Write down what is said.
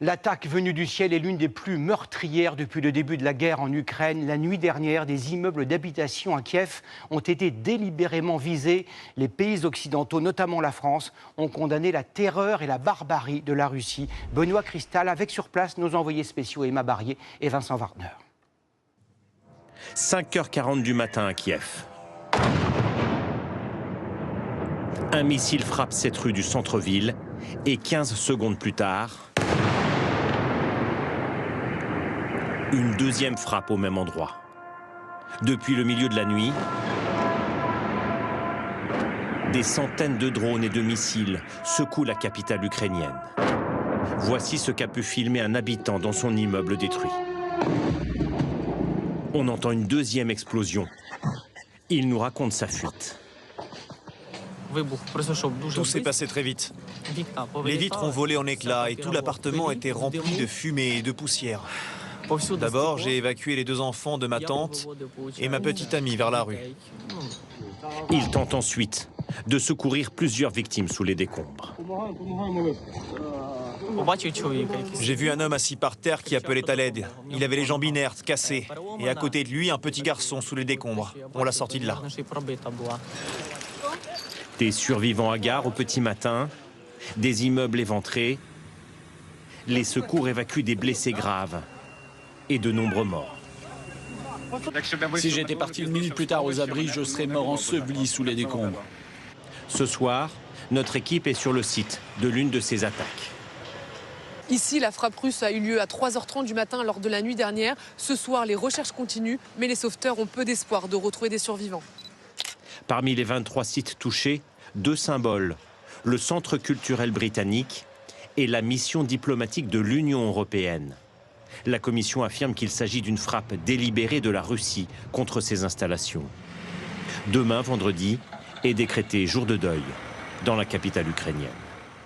L'attaque venue du ciel est l'une des plus meurtrières depuis le début de la guerre en Ukraine. La nuit dernière, des immeubles d'habitation à Kiev ont été délibérément visés. Les pays occidentaux, notamment la France, ont condamné la terreur et la barbarie de la Russie. Benoît Cristal, avec sur place nos envoyés spéciaux Emma Barrier et Vincent Wartner. 5h40 du matin à Kiev. Un missile frappe cette rue du centre-ville et 15 secondes plus tard, une deuxième frappe au même endroit. Depuis le milieu de la nuit, des centaines de drones et de missiles secouent la capitale ukrainienne. Voici ce qu'a pu filmer un habitant dans son immeuble détruit. On entend une deuxième explosion. Il nous raconte sa fuite. Tout s'est passé très vite. Les vitres ont volé en éclats et tout l'appartement était rempli de fumée et de poussière. D'abord, j'ai évacué les 2 enfants de ma tante et ma petite amie vers la rue. Il tente ensuite de secourir plusieurs victimes sous les décombres. J'ai vu un homme assis par terre qui appelait à l'aide. Il avait les jambes inertes, cassées. Et à côté de lui, un petit garçon sous les décombres. On l'a sorti de là. Des survivants hagards au petit matin, des immeubles éventrés. Les secours évacuent des blessés graves et de nombreux morts. Si j'étais parti 1 minute plus tard aux abris, je serais mort enseveli sous les décombres. Ce soir, notre équipe est sur le site de l'une de ces attaques. Ici, la frappe russe a eu lieu à 3h30 du matin lors de la nuit dernière. Ce soir, les recherches continuent, mais les sauveteurs ont peu d'espoir de retrouver des survivants. Parmi les 23 sites touchés, 2 symboles, le Centre culturel britannique et la mission diplomatique de l'Union européenne. La Commission affirme qu'il s'agit d'une frappe délibérée de la Russie contre ces installations. Demain, vendredi, est décrété jour de deuil dans la capitale ukrainienne.